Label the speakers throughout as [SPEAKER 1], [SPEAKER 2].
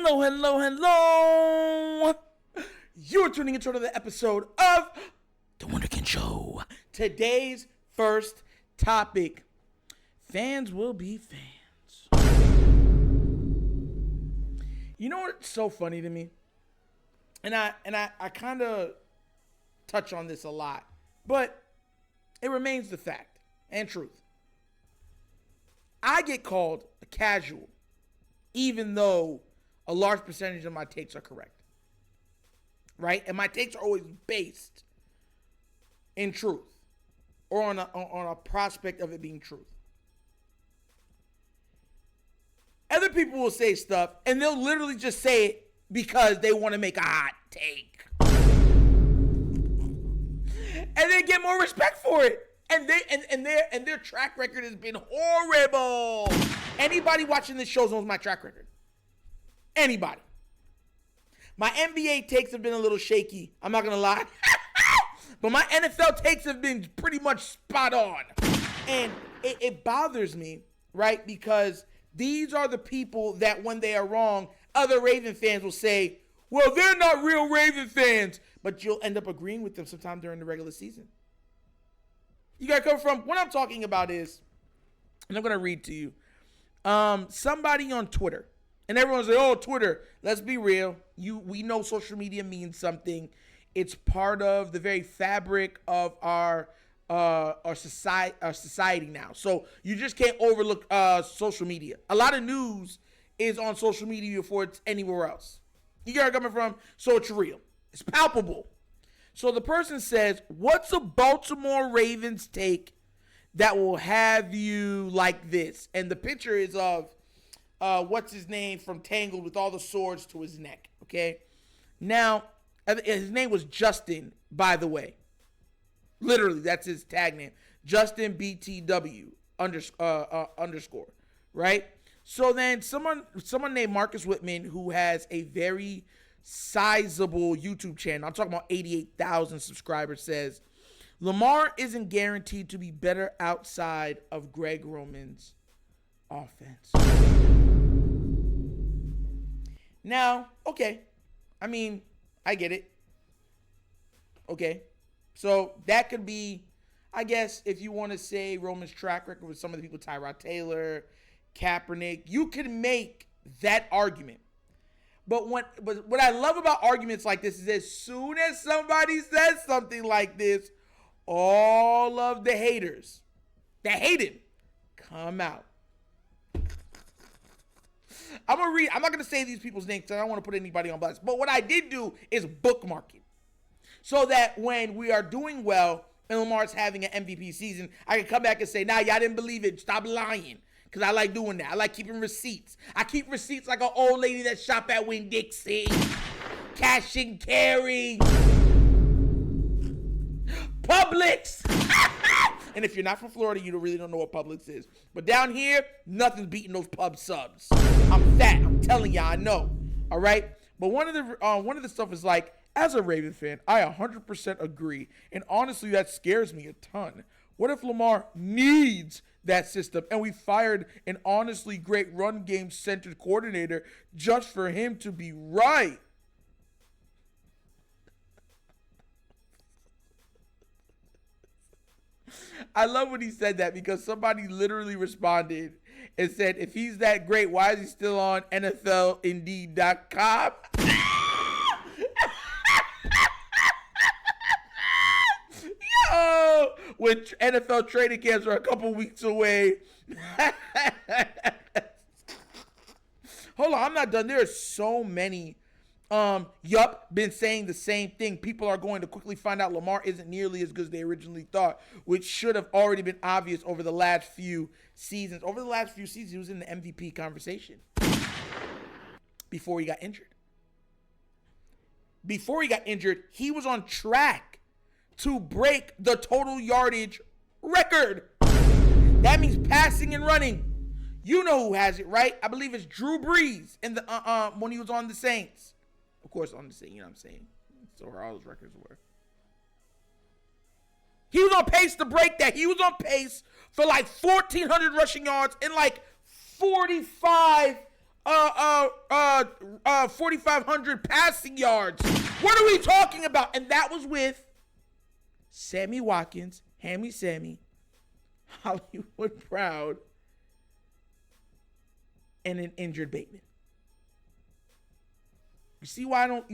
[SPEAKER 1] Hello, hello, hello. You're tuning into another episode of The Wunderkind Show. Today's first topic, fans will be fans. You know what's so funny to me? And I kind of touch on this a lot, but it remains the fact and truth. I get called a casual, even though a large percentage of my takes are correct. Right? And my takes are always based in truth or on a prospect of it being truth. Other people will say stuff and they'll literally just say it because they want to make a hot take. And they get more respect for it. And their track record has been horrible. Anybody watching this show knows my track record. Anybody. My NBA takes have been a little shaky. I'm not going to lie. But my NFL takes have been pretty much spot on. And it bothers me, right? Because these are the people that when they are wrong, other Raven fans will say, well, they're not real Raven fans. But you'll end up agreeing with them sometime during the regular season. You got to come from, what I'm talking about is, and I'm going to read to you, somebody on Twitter. And everyone's like, oh, Twitter, let's be real. We know social media means something. It's part of the very fabric of our society now. So you just can't overlook social media. A lot of news is on social media before it's anywhere else. You get where I'm coming from? So it's real. It's palpable. So the person says, what's a Baltimore Ravens take that will have you like this? And the picture is of what's his name from Tangled with all the swords to his neck, okay? Now, his name was Justin, by the way. Literally, that's his tag name. Justin BTW underscore, right? So then someone named Marcus Whitman, who has a very sizable YouTube channel, I'm talking about 88,000 subscribers, says, Lamar isn't guaranteed to be better outside of Greg Roman's offense. Now, okay. I mean, I get it. Okay. So that could be, I guess, if you want to say Roman's track record with some of the people, Tyrod Taylor, Kaepernick, you can make that argument. But what I love about arguments like this is as soon as somebody says something like this, all of the haters that hate him come out. I'm not going to say these people's names because I don't want to put anybody on blast. But what I did do is bookmark it. So that when we are doing well and Lamar's having an MVP season, I can come back and say, nah, y'all didn't believe it. Stop lying. Because I like doing that. I like keeping receipts. I keep receipts like an old lady that shop at Winn-Dixie. Cash and carry. Publix. And if you're not from Florida, you really don't know what Publix is. But down here, nothing's beating those pub subs. I'm fat. I'm telling y'all, I know. All right? But one of the stuff is like, as a Raven fan, I 100% agree. And honestly, that scares me a ton. What if Lamar needs that system and we fired an honestly great run game centered coordinator just for him to be right? I love when he said that because somebody literally responded and said, if he's that great, why is he still on NFLindeed.com? Yo, when NFL training camps are a couple weeks away. Hold on, I'm not done. There are so many. Been saying the same thing. People are going to quickly find out Lamar isn't nearly as good as they originally thought, which should have already been obvious over the last few seasons. Over the last few seasons, he was in the MVP conversation before he got injured. Before he got injured, he was on track to break the total yardage record. That means passing and running. You know who has it, right? I believe it's Drew Brees in the when he was on the Saints. Of course, on the Saints, you know what I'm saying? So where all those records were. He was on pace to break that. He was on pace for like 1,400 rushing yards and like 45 4,500 passing yards. What are we talking about? And that was with Sammy Watkins, Hammy Sammy, Hollywood Proud, and an injured Bateman. You see why I don't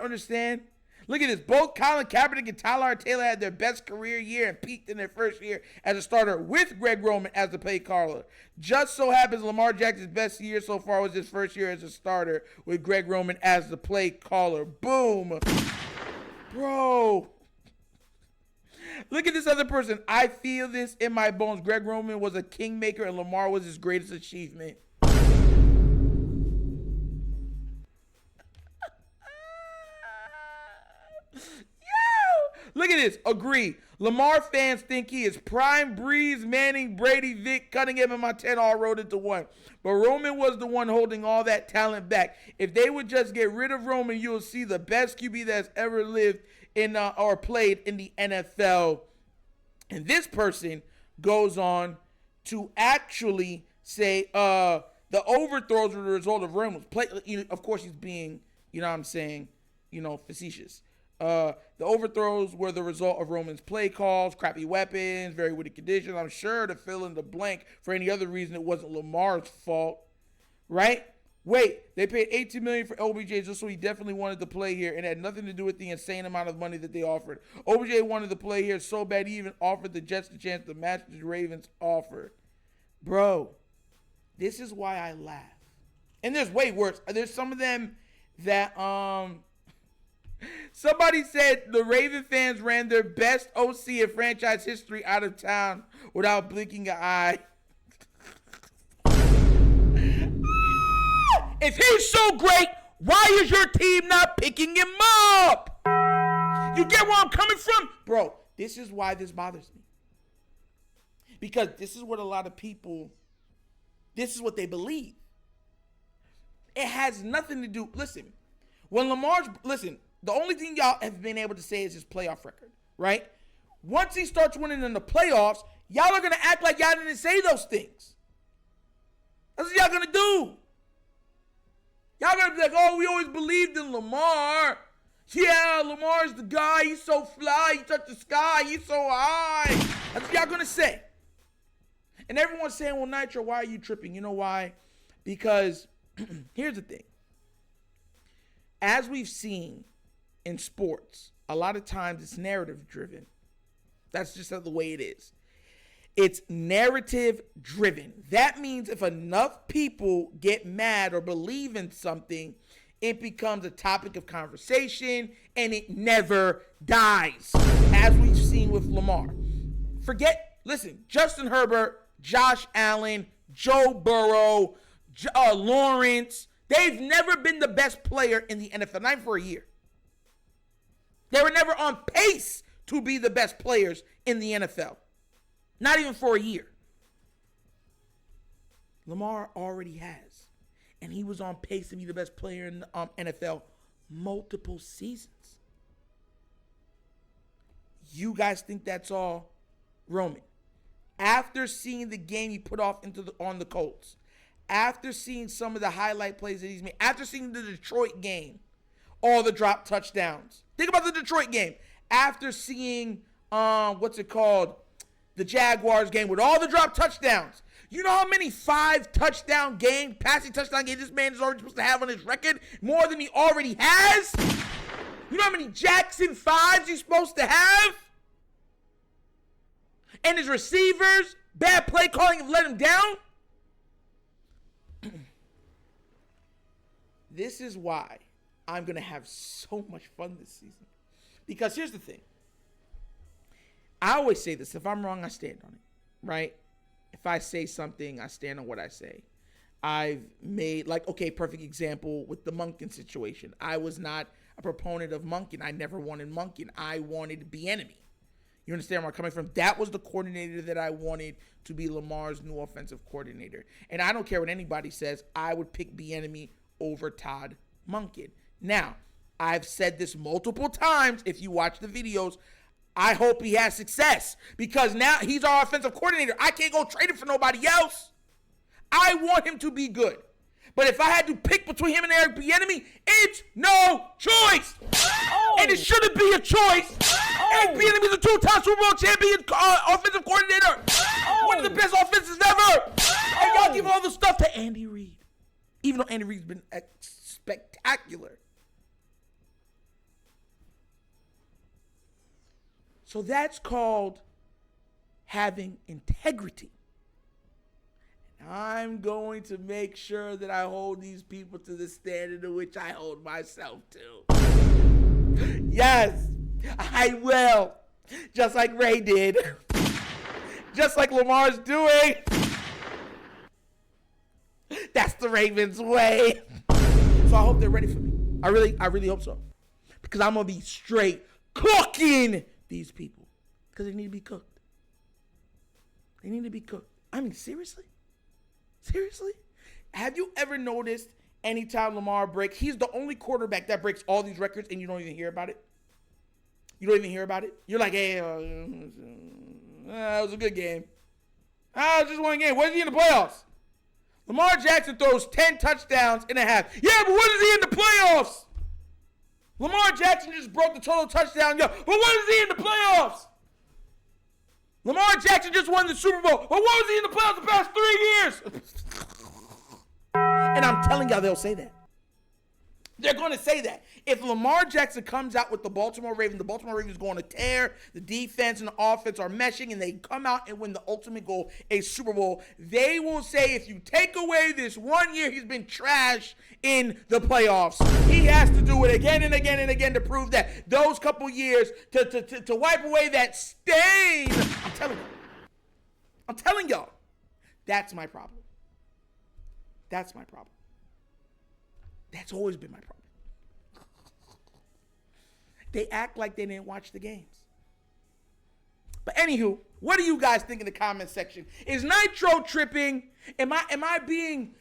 [SPEAKER 1] understand? Look at this. Both Colin Kaepernick and Tyler Taylor had their best career year and peaked in their first year as a starter with Greg Roman as the play caller. Just so happens Lamar Jackson's best year so far was his first year as a starter with Greg Roman as the play caller. Boom. Bro. Look at this other person. I feel this in my bones. Greg Roman was a kingmaker and Lamar was his greatest achievement. Look at this. Agree. Lamar fans think he is prime Breeze, Manning, Brady, Vic, Cunningham, and Montana all rolled into one. But Roman was the one holding all that talent back. If they would just get rid of Roman, you'll see the best QB that's ever lived in or played in the NFL. And this person goes on to actually say the overthrows were the result of Roman's play. Of course, he's being, facetious. The overthrows were the result of Roman's play calls, crappy weapons, very witty conditions. I'm sure to fill in the blank for any other reason it wasn't Lamar's fault, right? Wait, they paid $18 million for OBJ just so he definitely wanted to play here and had nothing to do with the insane amount of money that they offered. OBJ wanted to play here so bad he even offered the Jets the chance to match the Ravens' offer. Bro, this is why I laugh. And there's way worse. There's some of them that somebody said the Raven fans ran their best OC in franchise history out of town without blinking an eye. If he's so great, why is your team not picking him up? You get where I'm coming from? Bro, this is why this bothers me. Because this is what a lot of people, this is what they believe. It has nothing to do, listen, the only thing y'all have been able to say is his playoff record, right? Once he starts winning in the playoffs, y'all are going to act like y'all didn't say those things. That's what y'all going to do. Y'all going to be like, oh, we always believed in Lamar. Yeah, Lamar's the guy. He's so fly. He touched the sky. He's so high. That's what y'all going to say. And everyone's saying, well, Nitro, why are you tripping? You know why? Because here's the thing. As we've seen in sports, a lot of times it's narrative driven. That's just the way it is. It's narrative driven. That means if enough people get mad or believe in something, it becomes a topic of conversation and it never dies, as we've seen with Lamar. Listen, Justin Herbert, Josh Allen, Joe Burrow, Lawrence, they've never been the best player in the NFL, not for a year. They were never on pace to be the best players in the NFL. Not even for a year. Lamar already has. And he was on pace to be the best player in the NFL multiple seasons. You guys think that's all Roman? After seeing the game he put off on the Colts, after seeing some of the highlight plays that he's made, after seeing the Detroit game, all the drop touchdowns. Think about the Detroit game. After seeing, the Jaguars game with all the drop touchdowns. You know how many 5-touchdown game, passing touchdown game this man is already supposed to have on his record? More than he already has? You know how many Jackson 5s he's supposed to have? And his receivers, bad play calling have let him down? This is why I'm going to have so much fun this season. Because here's the thing. I always say this. If I'm wrong, I stand on it, right? If I say something, I stand on what I say. I've made, perfect example with the Monken situation. I was not a proponent of Monken. I never wanted Monken. I wanted Bieniemy. You understand where I'm coming from? That was the coordinator that I wanted to be Lamar's new offensive coordinator. And I don't care what anybody says. I would pick Bieniemy over Todd Monken. Now, I've said this multiple times. If you watch the videos, I hope he has success because now he's our offensive coordinator. I can't go trade him for nobody else. I want him to be good. But if I had to pick between him and Eric Bieniemy, it's no choice. And it shouldn't be a choice. Eric Bieniemy is a two-time Super Bowl champion offensive coordinator. One of the best offenses ever. And y'all give all the stuff to Andy Reid. Even though Andy Reid's been spectacular. So that's called having integrity. And I'm going to make sure that I hold these people to the standard in which I hold myself to. Yes, I will. Just like Ray did. Just like Lamar's doing. That's the Ravens way. So I hope they're ready for me. I really hope so. Because I'm going to be straight cooking these people. Because they need to be cooked. They need to be cooked. I mean, seriously? Seriously? Have you ever noticed anytime Lamar breaks, he's the only quarterback that breaks all these records and you don't even hear about it? You don't even hear about it? You're like, hey, it was a good game. It was just one game. What is he in the playoffs? Lamar Jackson throws 10 touchdowns in a half. Yeah, but what is he in the playoffs? Lamar Jackson just broke the total touchdown. But what is he in the playoffs? Lamar Jackson just won the Super Bowl. But what was he in the playoffs the past 3 years? And I'm telling y'all, they'll say that. They're going to say that. If Lamar Jackson comes out with the Baltimore Ravens going to tear. The defense and the offense are meshing, and they come out and win the ultimate goal, a Super Bowl. They will say if you take away this 1 year he's been trash in the playoffs, he has to do it again and again and again to prove that those couple years to wipe away that stain. I'm telling y'all. That's my problem. That's my problem. That's always been my problem. They act like they didn't watch the games. But anywho, what do you guys think in the comment section? Is Nitro tripping? Am I being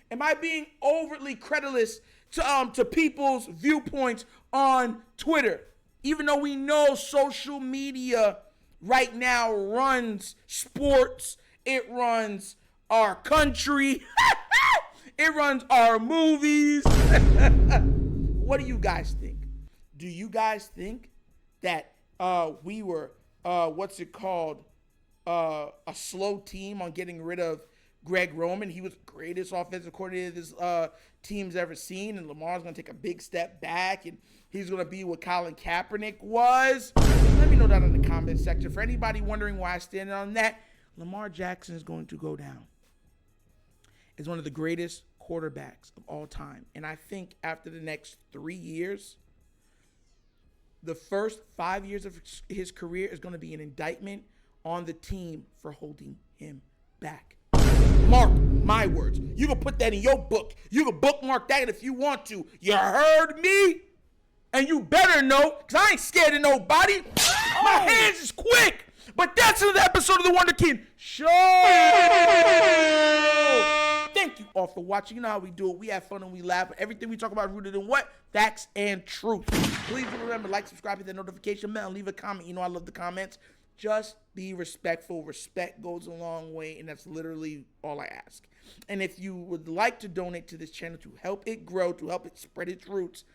[SPEAKER 1] overly credulous to people's viewpoints on Twitter? Even though we know social media right now runs sports, it runs our country. It runs our movies. What do you guys think? Do you guys think that we were, a slow team on getting rid of Greg Roman? He was the greatest offensive coordinator this team's ever seen, and Lamar's going to take a big step back, and he's going to be what Colin Kaepernick was. Let me know that in the comment section. For anybody wondering why I stand on that, Lamar Jackson is going to go down is one of the greatest quarterbacks of all time. And I think after the next 3 years, the first 5 years of his career is going to be an indictment on the team for holding him back. Mark my words. You can put that in your book. You can bookmark that if you want to. You heard me? And you better know, because I ain't scared of nobody. My hands is quick. But that's another episode of The Wonder Kid Show. Thank you all for watching. You know how we do it. We have fun and we laugh. But everything we talk about is rooted in what? Facts and truth. Please do remember, like, subscribe, hit that notification bell, and leave a comment. You know I love the comments. Just be respectful. Respect goes a long way, and that's literally all I ask. And if you would like to donate to this channel to help it grow, to help it spread its roots,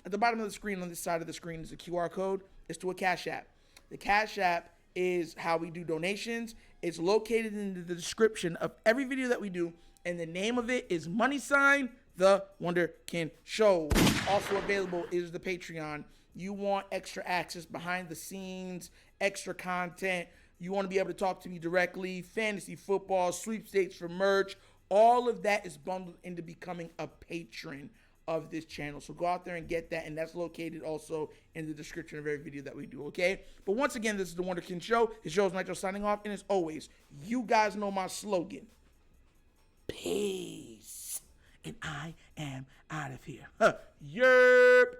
[SPEAKER 1] at the bottom of the screen, on this side of the screen, is a QR code. It's to a Cash App. The Cash App is how we do donations. It's located in the description of every video that we do, and the name of it is The Wunderkind Show. Also available is the Patreon. You want extra access behind the scenes, extra content. You want to be able to talk to me directly, fantasy football, sweepstakes for merch. All of that is bundled into becoming a patron of this channel. So go out there and get that, and that's located also in the description of every video that we do, okay? But once again, this is The Wunderkind Show. His show is Nitro signing off, and as always, you guys know my slogan. Peace. And I am out of here. Yerp.